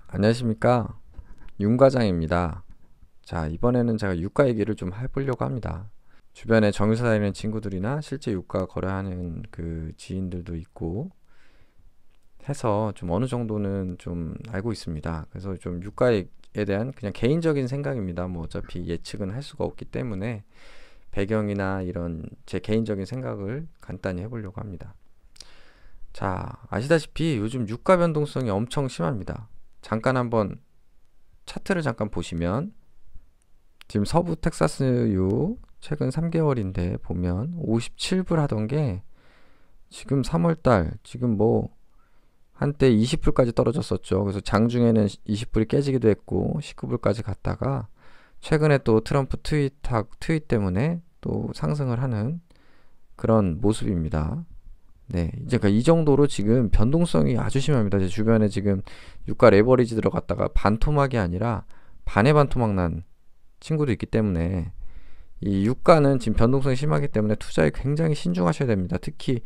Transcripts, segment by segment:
안녕하십니까, 윤 과장입니다. 자, 이번에는 제가 유가 얘기를 좀 해보려고 합니다. 주변에 정유사 다니는 친구들이나 실제 유가 거래하는 그 지인들도 있고 해서 좀 어느 정도는 좀 알고 있습니다. 그래서 좀 유가에 대한 그냥 개인적인 생각입니다. 뭐 어차피 예측은 할 수가 없기 때문에 배경이나 이런 제 개인적인 생각을 간단히 해보려고 합니다. 자, 아시다시피 요즘 유가 변동성이 엄청 심합니다. 잠깐 한번 차트를 잠깐 보시면 지금 서부 텍사스유 최근 3개월인데 보면 57불 하던 게 지금 3월달 지금 뭐 한때 20불까지 떨어졌었죠. 그래서 장중에는 20불이 깨지기도 했고 19불까지 갔다가 최근에 또 트럼프 트윗 때문에 또 상승을 하는 그런 모습입니다. 네, 이제 이 정도로 지금 변동성이 아주 심합니다. 제 주변에 지금 유가 레버리지 들어갔다가 반토막이 아니라 반의 반토막 난 친구도 있기 때문에 이 유가는 지금 변동성이 심하기 때문에 투자에 굉장히 신중하셔야 됩니다. 특히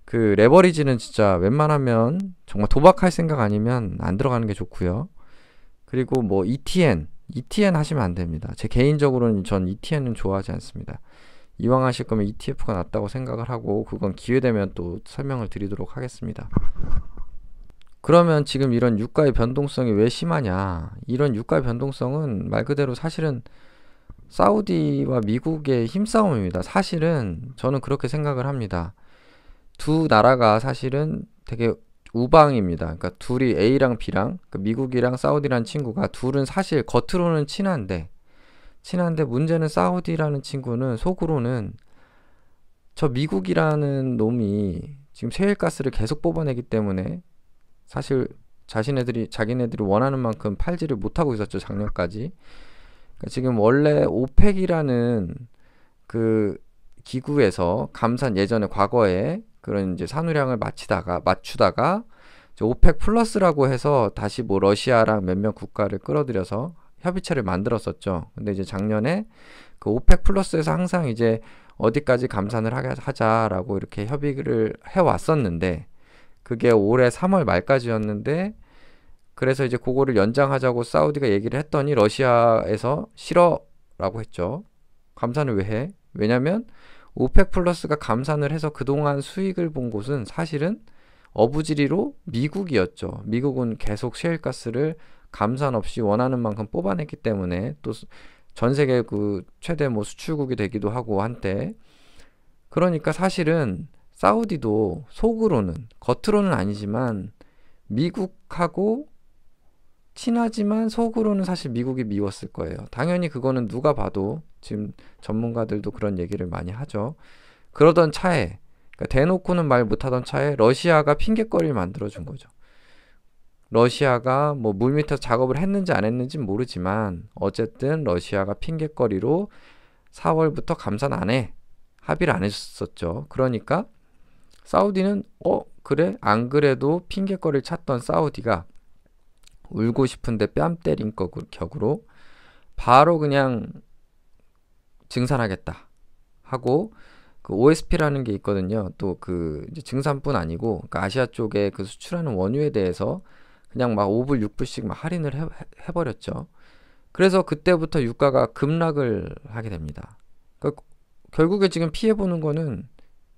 그 레버리지는 진짜 웬만하면 정말 도박할 생각 아니면 안 들어가는 게 좋고요. 그리고 뭐 ETN 하시면 안 됩니다. 제 개인적으로는 전 ETN은 좋아하지 않습니다. 이왕 하실 거면 ETF가 낫다고 생각을 하고 그건 기회되면 또 설명을 드리도록 하겠습니다. 그러면 지금 이런 유가의 변동성이 왜 심하냐? 이런 유가 변동성은 말 그대로 사실은 사우디와 미국의 힘싸움입니다. 사실은 저는 그렇게 생각을 합니다. 두 나라가 사실은 되게 우방입니다. 그러니까 둘이 A랑 B랑 그러니까 미국이랑 사우디라는 친구가 둘은 사실 겉으로는 친한데 문제는 사우디라는 친구는 속으로는 저 미국이라는 놈이 지금 셰일가스를 계속 뽑아내기 때문에 사실 자기네들이 원하는 만큼 팔지를 못하고 있었죠, 작년까지. 그러니까 지금 원래 오펙이라는 그 기구에서 예전에 과거에 그런 이제 산유량을 맞추다가 이제 오펙 플러스라고 해서 다시 뭐 러시아랑 몇몇 국가를 끌어들여서 협의체를 만들었었죠. 근데 이제 작년에 그 오펙 플러스에서 항상 이제 어디까지 감산을 하자라고 이렇게 협의를 해왔었는데 그게 올해 3월 말까지였는데 그래서 이제 그거를 연장하자고 사우디가 얘기를 했더니 러시아에서 싫어라고 했죠. 감산을 왜 해? 왜냐면 오펙 플러스가 감산을 해서 그동안 수익을 본 곳은 사실은 어부지리로 미국이었죠. 미국은 계속 셰일가스를 감산 없이 원하는 만큼 뽑아냈기 때문에 또 전 세계 그 최대 뭐 수출국이 되기도 하고 한때 그러니까 사실은 사우디도 속으로는 겉으로는 아니지만 미국하고 친하지만 속으로는 사실 미국이 미웠을 거예요. 당연히 그거는 누가 봐도 지금 전문가들도 그런 얘기를 많이 하죠. 그러던 차에 그러니까 대놓고는 말 못하던 차에 러시아가 핑계거리를 만들어준 거죠. 러시아가 뭐 물밑에서 작업을 했는지 안 했는지 모르지만 어쨌든 러시아가 핑계거리로 4월부터 감산 안 해. 합의를 안 해줬었죠. 그러니까 사우디는 그래? 안 그래도 핑계거리를 찾던 사우디가 울고 싶은데 뺨 때린 격으로 바로 그냥 증산하겠다 하고 그 OSP라는 게 있거든요. 또 그 증산뿐 아니고 그러니까 아시아 쪽에 그 수출하는 원유에 대해서 그냥 막 5불, 6불씩 막 할인을 해버렸죠. 그래서 그때부터 유가가 급락을 하게 됩니다. 그러니까 결국에 지금 피해보는 거는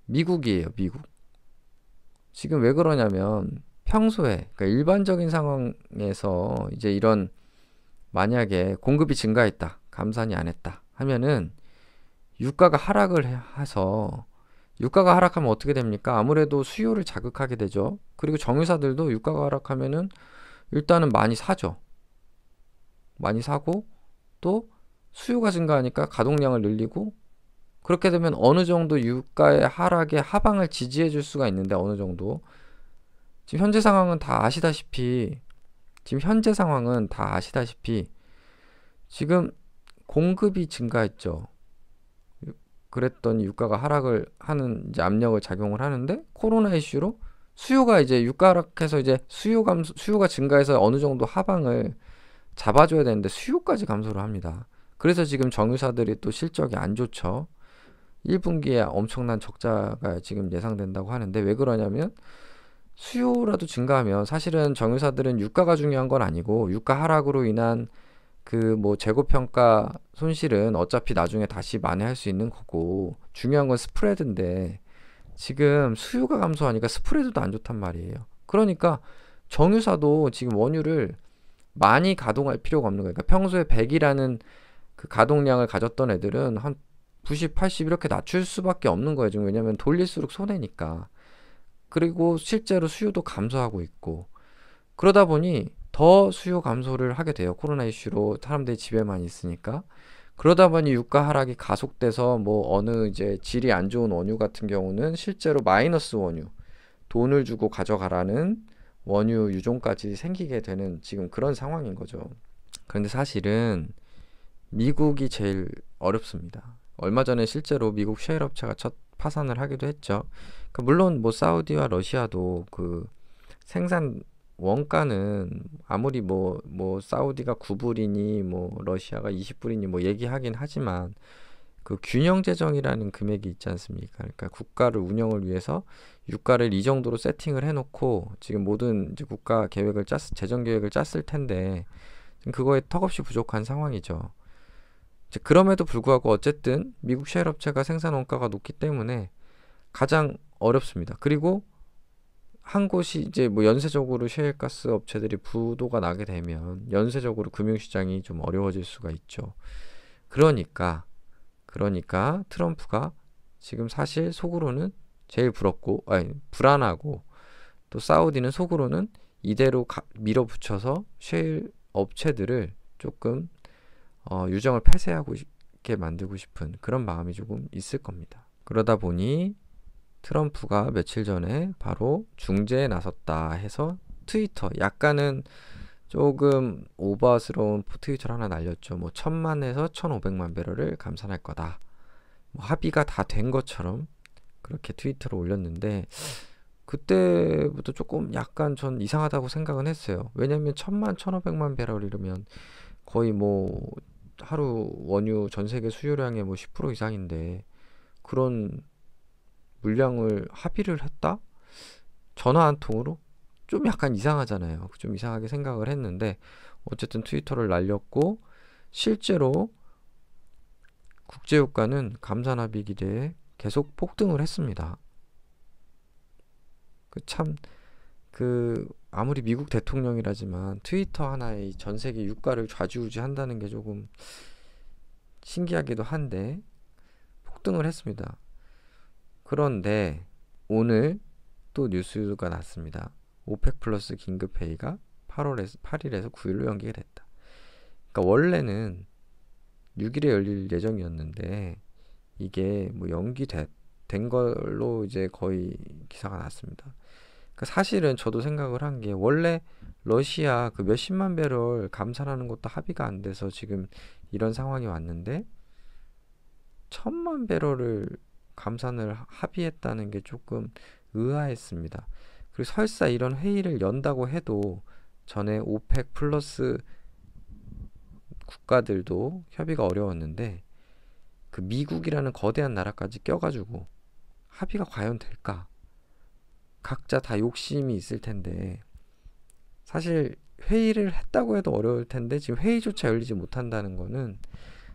미국이에요, 미국. 지금 왜 그러냐면 평소에, 그러니까 일반적인 상황에서 이제 이런 만약에 공급이 증가했다, 감산이 안 했다 하면은 유가가 하락을 해서 유가가 하락하면 어떻게 됩니까? 아무래도 수요를 자극하게 되죠. 그리고 정유사들도 유가가 하락하면은 일단은 많이 사죠. 많이 사고 또 수요가 증가하니까 가동량을 늘리고 그렇게 되면 어느 정도 유가의 하락에 하방을 지지해 줄 수가 있는데 어느 정도 지금 현재 상황은 다 아시다시피 지금 공급이 증가했죠. 그랬더니 유가가 하락을 하는 이제 압력을 작용을 하는데 코로나 이슈로 수요가 이제 유가 하락해서 이제 수요가 증가해서 어느 정도 하방을 잡아줘야 되는데 수요까지 감소를 합니다. 그래서 지금 정유사들이 또 실적이 안 좋죠. 1분기에 엄청난 적자가 지금 예상된다고 하는데 왜 그러냐면 수요라도 증가하면 사실은 정유사들은 유가가 중요한 건 아니고 유가 하락으로 인한 그 뭐 재고평가 손실은 어차피 나중에 다시 만회할 수 있는 거고 중요한 건 스프레드인데 지금 수요가 감소하니까 스프레드도 안 좋단 말이에요. 그러니까 정유사도 지금 원유를 많이 가동할 필요가 없는 거예요. 그러니까 평소에 100이라는 그 가동량을 가졌던 애들은 한 90, 80 이렇게 낮출 수밖에 없는 거예요. 지금 왜냐면 돌릴수록 손해니까. 그리고 실제로 수요도 감소하고 있고 그러다 보니 더 수요 감소를 하게 돼요. 코로나 이슈로 사람들이 집에만 있으니까. 그러다 보니 유가 하락이 가속돼서 뭐 어느 이제 질이 안 좋은 원유 같은 경우는 실제로 마이너스 원유, 돈을 주고 가져가라는 원유 유종까지 생기게 되는 지금 그런 상황인 거죠. 그런데 사실은 미국이 제일 어렵습니다. 얼마 전에 실제로 미국 셰일 업체가 첫 파산을 하기도 했죠. 그러니까 물론 뭐 사우디와 러시아도 그 생산 원가는 아무리 뭐 사우디가 9불이니 뭐 러시아가 20불이니 뭐 얘기하긴 하지만 그 균형 재정이라는 금액이 있지 않습니까? 그러니까 국가를 운영을 위해서 유가를 이 정도로 세팅을 해놓고 지금 모든 이제 국가 계획을 재정 계획을 짰을 텐데 지금 그거에 턱없이 부족한 상황이죠. 이제 그럼에도 불구하고 어쨌든 미국 셰일 업체가 생산 원가가 높기 때문에 가장 어렵습니다. 그리고 한 곳이 이제 뭐 연쇄적으로 셰일가스 업체들이 부도가 나게 되면 연쇄적으로 금융시장이 좀 어려워질 수가 있죠. 그러니까 트럼프가 지금 사실 속으로는 제일 부럽고 아니 불안하고 또 사우디는 속으로는 이대로 밀어붙여서 셰일 업체들을 조금 유정을 폐쇄하고 싶게 만들고 싶은 그런 마음이 조금 있을 겁니다. 그러다 보니 트럼프가 며칠 전에 바로 중재에 나섰다 해서 트위터 약간은 조금 오버스러운 트위터를 하나 날렸죠. 뭐 1000만에서 1500만 배럴을 감산할 거다. 뭐 합의가 다 된 것처럼 그렇게 트위터를 올렸는데 그때부터 조금 약간 전 이상하다고 생각은 했어요. 왜냐면 1000만, 1500만 배럴 이러면 거의 뭐 하루 원유 전 세계 수요량의 뭐 10% 이상인데 그런 물량을 합의를 했다? 전화 한 통으로? 좀 약간 이상하잖아요. 좀 이상하게 생각을 했는데 어쨌든 트위터를 날렸고 실제로 국제유가는 감산합의 기대에 계속 폭등을 했습니다. 아무리 미국 대통령이라지만 트위터 하나에 전 세계 유가를 좌지우지한다는 게 조금 신기하기도 한데 폭등을 했습니다. 그런데 오늘 또 뉴스가 났습니다. 오펙 플러스 긴급 회의가 8일에서 9일로 연기가 됐다. 그러니까 원래는 6일에 열릴 예정이었는데 이게 뭐 연기된 걸로 이제 거의 기사가 났습니다. 그러니까 사실은 저도 생각을 한 게 원래 러시아 그 몇십만 배럴 감산하는 것도 합의가 안 돼서 지금 이런 상황이 왔는데 1000만 배럴을 감산을 합의했다는 게 조금 의아했습니다. 그리고 설사 이런 회의를 연다고 해도 전에 오펙 플러스 국가들도 협의가 어려웠는데 그 미국이라는 거대한 나라까지 껴가지고 합의가 과연 될까? 각자 다 욕심이 있을 텐데 사실 회의를 했다고 해도 어려울 텐데 지금 회의조차 열리지 못한다는 거는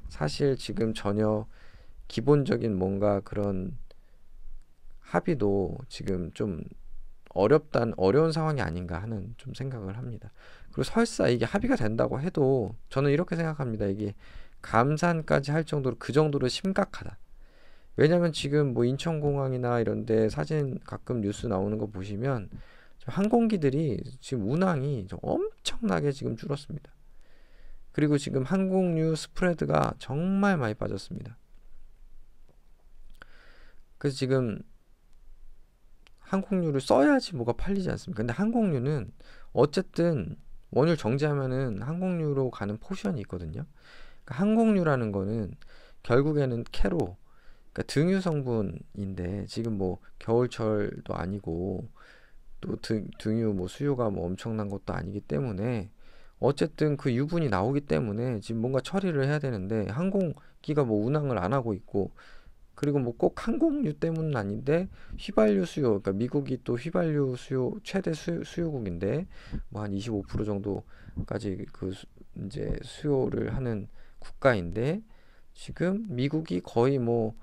사실 지금 전혀 기본적인 뭔가 그런 합의도 지금 좀 어려운 상황이 아닌가 하는 좀 생각을 합니다. 그리고 설사 이게 합의가 된다고 해도 저는 이렇게 생각합니다. 이게 감산까지 할 정도로 그 정도로 심각하다. 왜냐면 지금 뭐 인천공항이나 이런데 사진 가끔 뉴스 나오는 거 보시면 항공기들이 지금 운항이 엄청나게 지금 줄었습니다. 그리고 지금 항공유 스프레드가 정말 많이 빠졌습니다. 그래서 지금 항공유를 써야지 뭐가 팔리지 않습니까? 근데 항공유는 어쨌든 원유를 정지하면은 항공유로 가는 포션이 있거든요. 그러니까 항공유라는 거는 결국에는 캐로, 그러니까 등유 성분인데 지금 뭐 겨울철도 아니고 또 등유 뭐 수요가 뭐 엄청난 것도 아니기 때문에 어쨌든 그 유분이 나오기 때문에 지금 뭔가 처리를 해야 되는데 항공기가 뭐 운항을 안 하고 있고 그리고 뭐 꼭 항공유 때문은 아닌데 휘발유 수요, 그러니까 미국이 또 휘발유 수요 최대 수요국인데 뭐 한 25% 정도까지 그 이제 수요를 하는 국가인데 지금 미국이 거의 뭐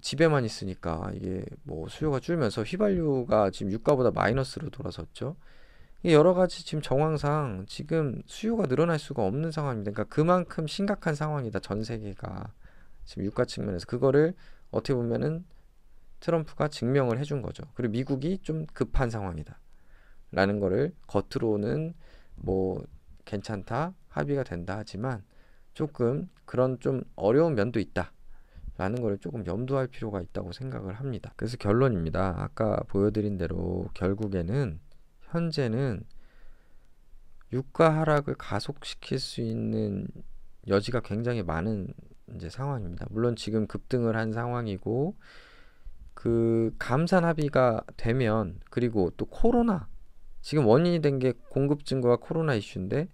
집에만 있으니까 이게 뭐 수요가 줄면서 휘발유가 지금 유가보다 마이너스로 돌아섰죠. 이게 여러 가지 지금 정황상 지금 수요가 늘어날 수가 없는 상황입니다. 그러니까 그만큼 심각한 상황이다. 전 세계가 지금 유가 측면에서 그거를 어떻게 보면은 트럼프가 증명을 해준 거죠. 그리고 미국이 좀 급한 상황이다. 라는 거를 겉으로는 뭐 괜찮다, 합의가 된다 하지만 조금 그런 좀 어려운 면도 있다. 라는 걸 조금 염두할 필요가 있다고 생각을 합니다. 그래서 결론입니다. 아까 보여드린 대로 결국에는 현재는 유가 하락을 가속시킬 수 있는 여지가 굉장히 많은 이제 상황입니다. 물론 지금 급등을 한 상황이고 그 감산 합의가 되면 그리고 또 코로나 지금 원인이 된 게 공급 증가와 코로나 이슈인데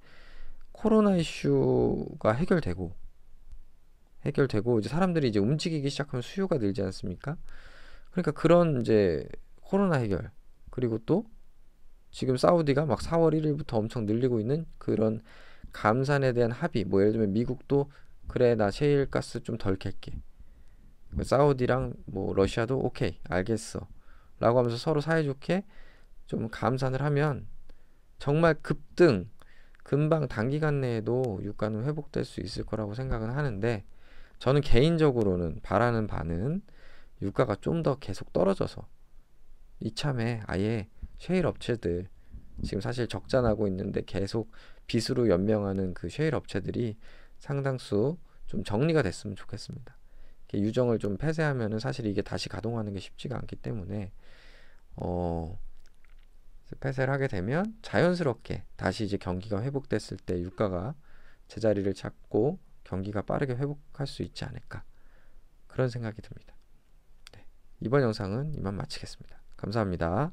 코로나 이슈가 해결되고 이제 사람들이 이제 움직이기 시작하면 수요가 늘지 않습니까? 그러니까 그런 이제 코로나 해결 그리고 또 지금 사우디가 막 4월 1일부터 엄청 늘리고 있는 그런 감산에 대한 합의 뭐 예를 들면 미국도 그래 나 셰일가스 좀 덜 캘게 사우디랑 뭐 러시아도 오케이 알겠어 라고 하면서 서로 사이좋게 좀 감산을 하면 정말 급등 금방 단기간 내에도 유가는 회복될 수 있을 거라고 생각은 하는데 저는 개인적으로는 바라는 바는 유가가 좀 더 계속 떨어져서 이참에 아예 셰일 업체들 지금 사실 적자 나고 있는데 계속 빚으로 연명하는 그 셰일 업체들이 상당수 좀 정리가 됐으면 좋겠습니다. 유정을 좀 폐쇄하면은 사실 이게 다시 가동하는 게 쉽지가 않기 때문에 폐쇄를 하게 되면 자연스럽게 다시 이제 경기가 회복됐을 때 유가가 제자리를 잡고 경기가 빠르게 회복할 수 있지 않을까 그런 생각이 듭니다. 네, 이번 영상은 이만 마치겠습니다. 감사합니다.